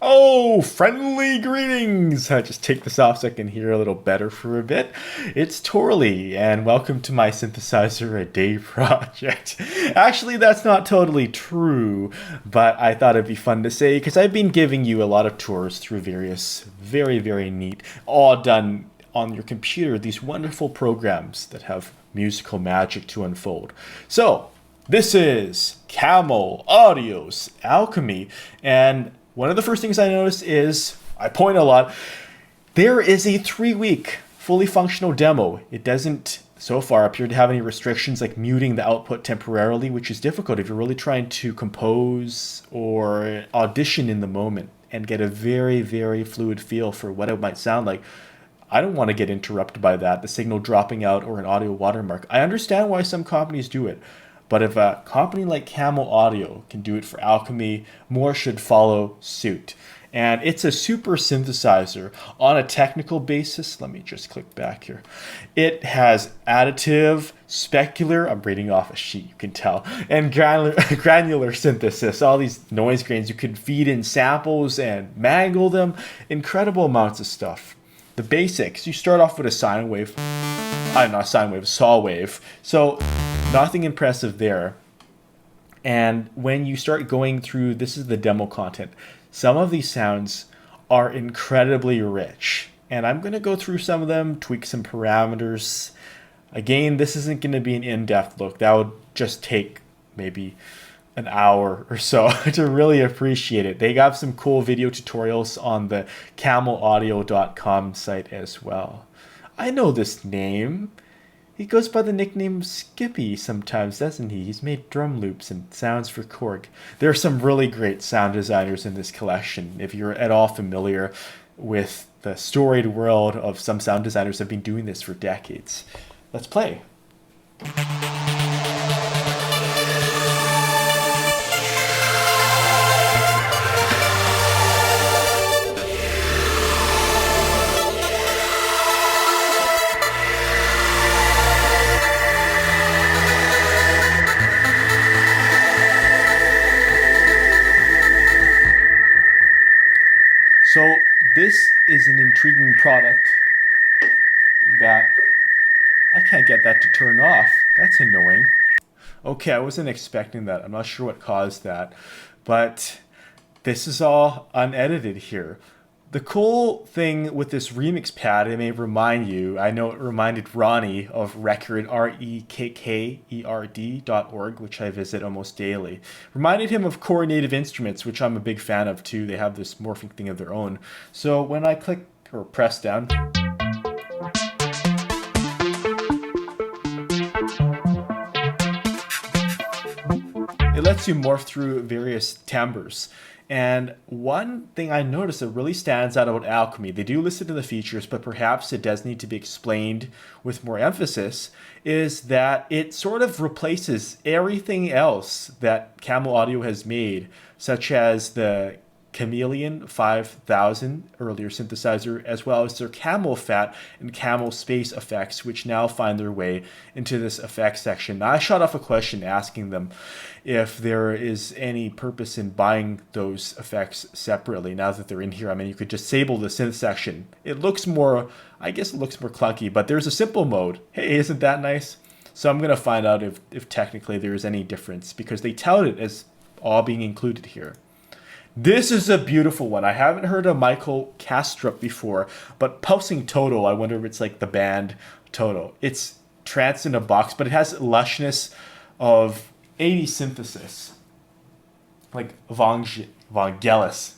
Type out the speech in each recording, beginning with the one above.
Oh, friendly greetings! Just take this off so I can hear a little better for a bit. It's Torley, and welcome to my Synthesizer a Day project. Actually, that's not totally true, but I thought it'd be fun to say because I've been giving you a lot of tours through various very, very neat, all done on your computer, these wonderful programs that have musical magic to unfold. So, this is Camel Audio's Alchemy, and one of the first things I noticed is, I point a lot, there is a 3-week fully functional demo. It doesn't, so far, appear to have any restrictions like muting the output temporarily, which is difficult if you're really trying to compose or audition in the moment and get a very, very fluid feel for what it might sound like. I don't want to get interrupted by that, the signal dropping out or an audio watermark. I understand why some companies do it. But if a company like Camel Audio can do it for Alchemy, more should follow suit. And it's a super synthesizer on a technical basis. Let me just click back here. It has additive, specular, I'm reading off a sheet, you can tell, and granular synthesis. All these noise grains, you could feed in samples and mangle them. Incredible amounts of stuff. The basics, you start off with a sine wave. Not sine wave, saw wave. So nothing impressive there. And when you start going through, this is the demo content, some of these sounds are incredibly rich. And I'm going to go through some of them, tweak some parameters. Again, this isn't going to be an in-depth look. That would just take maybe an hour or so to really appreciate it. They got some cool video tutorials on the camelaudio.com site as well. I know this name. He goes by the nickname Skippy sometimes, doesn't he? He's made drum loops and sounds for Korg. There are some really great sound designers in this collection. If you're at all familiar with the storied world of some sound designers that have been doing this for decades. Let's play. So this is an intriguing product that I can't get that to turn off. That's annoying. Okay, I wasn't expecting that. I'm not sure what caused that, but this is all unedited here. The cool thing with this remix pad, it may remind you, I know it reminded Ronnie of Record, REKKERD.org, which I visit almost daily. Reminded him of Core Native Instruments, which I'm a big fan of too. They have this morphing thing of their own. So when I click or press down, it lets you morph through various timbres. And one thing I noticed that really stands out about Alchemy, they do list it in the features, but perhaps it does need to be explained with more emphasis, is that it sort of replaces everything else that Camel Audio has made, such as the Chameleon 5000 earlier synthesizer, as well as their Camel Phat and Camel Space effects, which now find their way into this effects section. Now, I shot off a question asking them if there is any purpose in buying those effects separately. Now that they're in here, I mean, you could disable the synth section. It looks more, I guess it looks more clunky, but there's a simple mode. Hey, isn't that nice? So I'm going to find out if technically there is any difference, because they tout it as all being included here. This is a beautiful one. I haven't heard of Michael Kastrup before, but Pulsing Toto, I wonder if it's like the band Toto. It's trance in a box, but it has lushness of 80s synthesis, like Vangelis.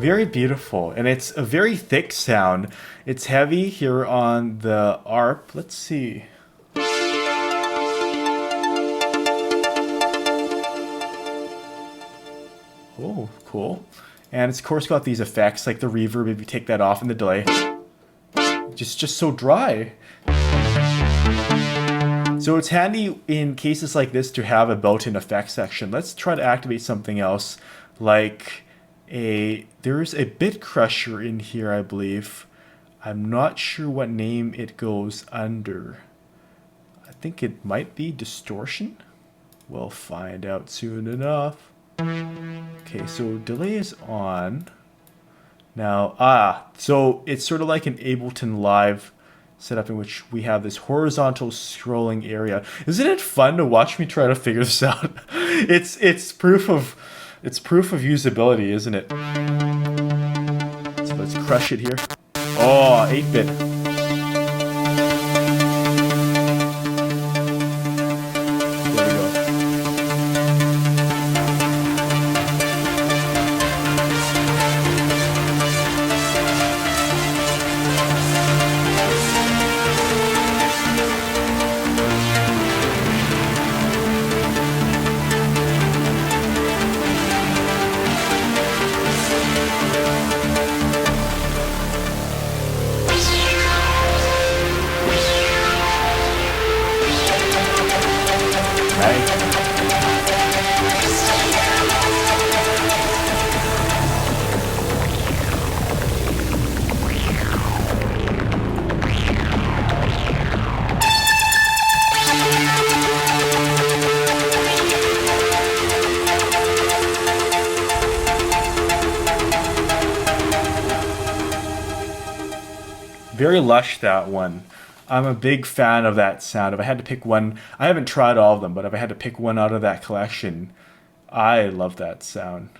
Very beautiful, and it's a very thick sound. It's heavy here on the ARP. Let's see. Oh, cool. And it's of course got these effects like the reverb if you take that off and the delay. Just so dry. So it's handy in cases like this to have a built-in effects section. Let's try to activate something else like there's a bit crusher in here, I believe. I'm not sure what name it goes under. I think it might be distortion. We'll find out soon enough. Okay, so delay is on. Now, so it's sort of like an Ableton Live setup in which we have this horizontal scrolling area. Isn't it fun to watch me try to figure this out? It's proof of usability, isn't it? So let's crush it here. Oh, 8-bit. Very lush, that one. I'm a big fan of that sound. If I had to pick one, I haven't tried all of them, but if I had to pick one out of that collection, I love that sound.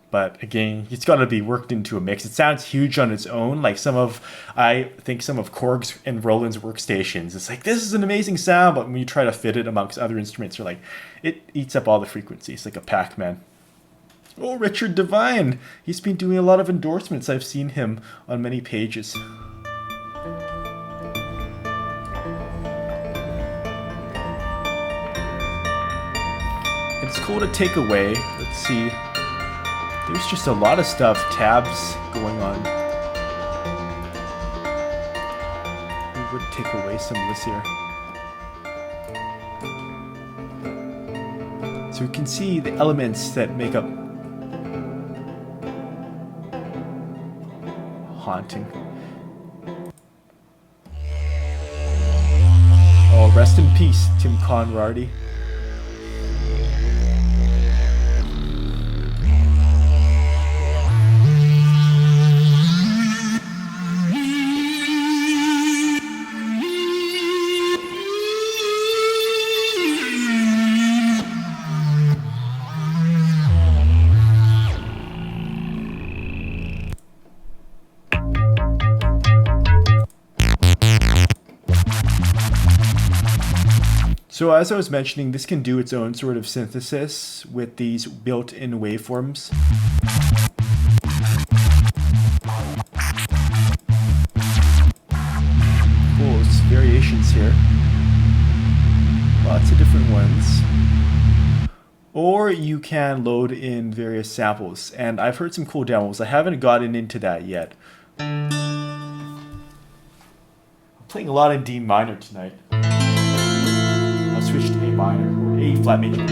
But again, it's got to be worked into a mix. It sounds huge on its own, like I think some of Korg's and Roland's workstations. It's like, this is an amazing sound, but when you try to fit it amongst other instruments, you're like, it eats up all the frequencies, like a Pac-Man. Oh, Richard Devine. He's been doing a lot of endorsements. I've seen him on many pages. It's cool to take away. Let's see. There's just a lot of stuff, tabs going on. We would take away some of this here. So we can see the elements that make up haunting. Oh, rest in peace, Tim Conradi. So as I was mentioning, this can do its own sort of synthesis with these built-in waveforms. Cool, there's variations here. Lots of different ones. Or you can load in various samples, and I've heard some cool demos. I haven't gotten into that yet. I'm playing a lot in D minor tonight. Switch to A minor or A flat major.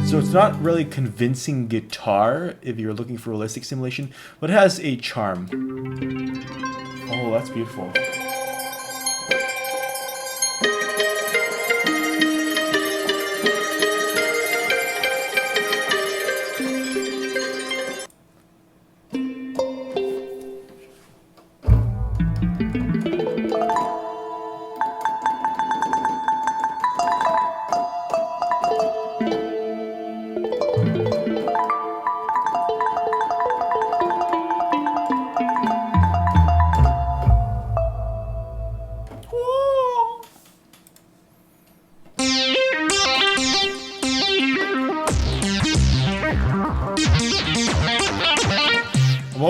So it's not really convincing guitar if you're looking for realistic simulation, but it has a charm. Oh, that's beautiful.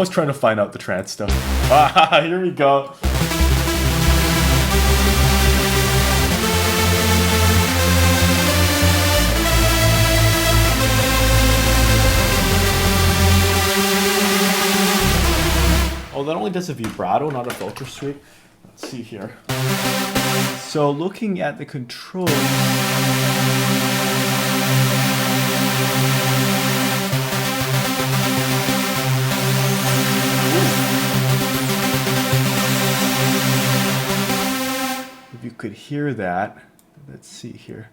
always trying to find out the trance stuff. Ah, here we go. Oh, that only does a vibrato, not a filter sweep. Let's see here. So looking at the controls. If you could hear that, let's see here.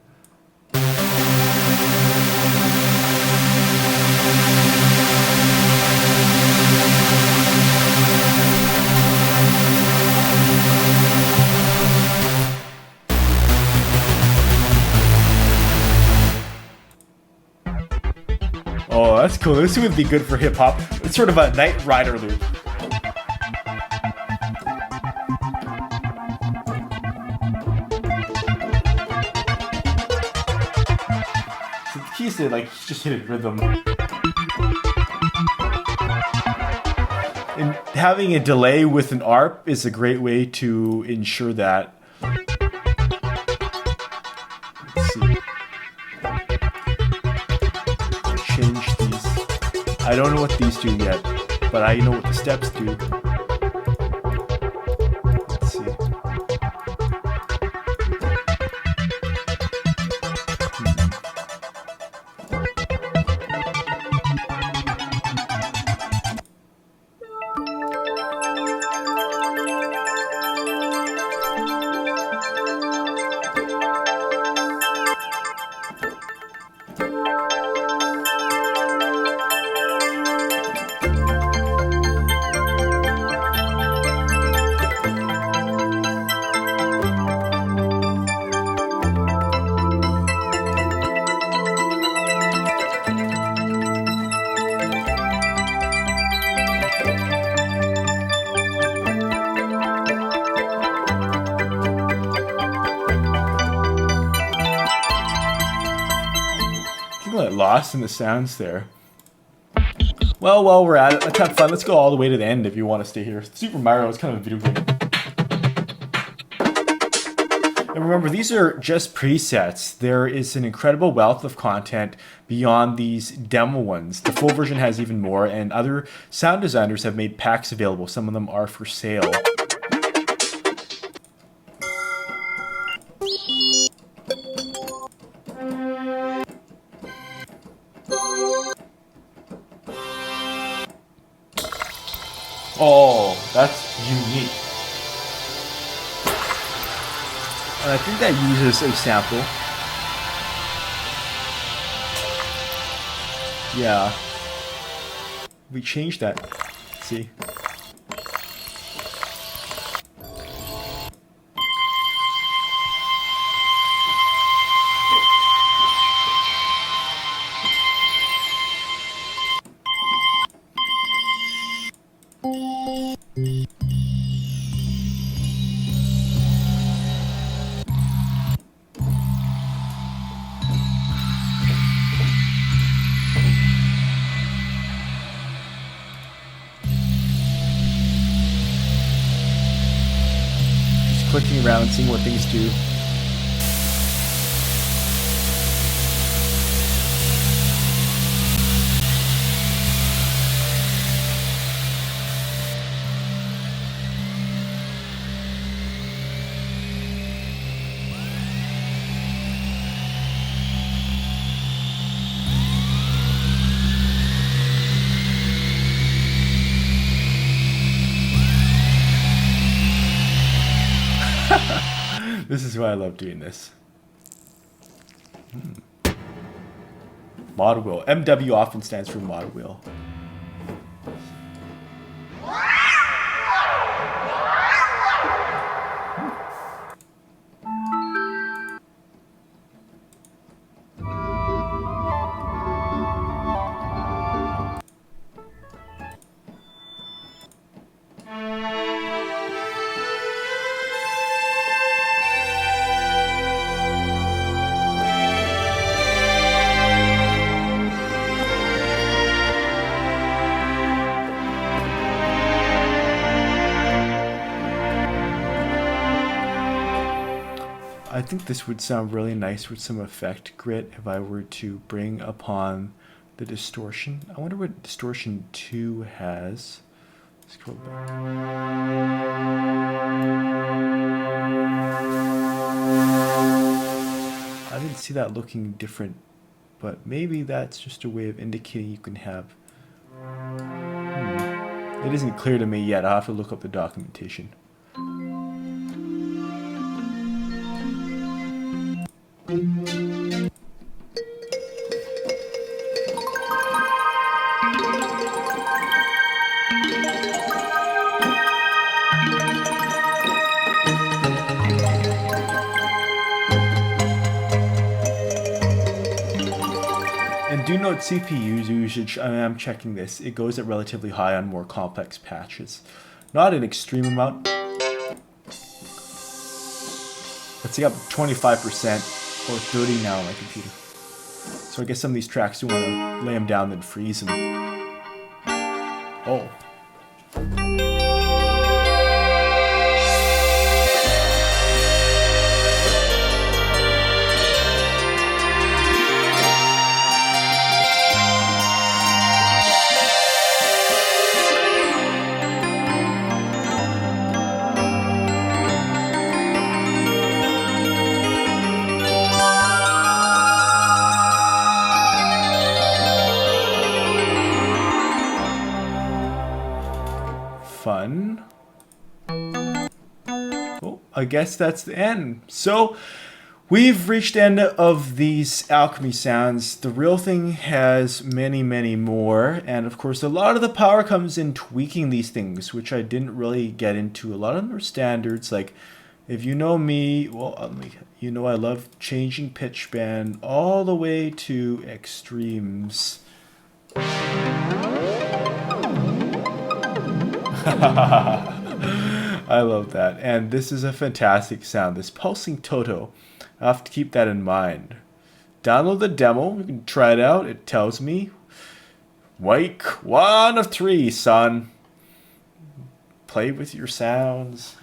Oh, that's cool. This would be good for hip hop. It's sort of a Knight Rider loop. So the key is to like just hit a rhythm. And having a delay with an ARP is a great way to ensure that. Let's see. Change these. I don't know what these do yet, but I know what the steps do. Let's see. Lost in the sounds there. Well, while we're at it, let's have fun. Let's go all the way to the end if you want to stay here. Super Mario is kind of a video game. And remember, these are just presets. There is an incredible wealth of content beyond these demo ones. The full version has even more, and other sound designers have made packs available. Some of them are for sale. Oh, that's unique. And I think that uses a sample. Yeah. We changed that. See? Clicking around, seeing what things do. This is why I love doing this. Mod wheel. MW often stands for mod wheel. think this would sound really nice with some effect grit if I were to bring upon the distortion. I wonder what distortion 2 has. Scroll back. I didn't see that looking different, but maybe that's just a way of indicating you can have... It isn't clear to me yet. I'll have to look up the documentation. And do note CPU usage, I'm checking this, it goes at relatively high on more complex patches. Not an extreme amount. Let's see, up 25% or 30 now on my computer. So I guess some of these tracks you want to lay them down then freeze them. Oh. Fun. Oh, I guess that's the end. So we've reached the end of these alchemy sounds. The real thing has many, many more. And of course, a lot of the power comes in tweaking these things, which I didn't really get into. A lot of them are standards. Like, if you know me, well, you know I love changing pitch bend all the way to extremes. I love that. And this is a fantastic sound. This pulsing toto. I have to keep that in mind. Download the demo. You can try it out. It tells me, wake 1 of 3, son. Play with your sounds.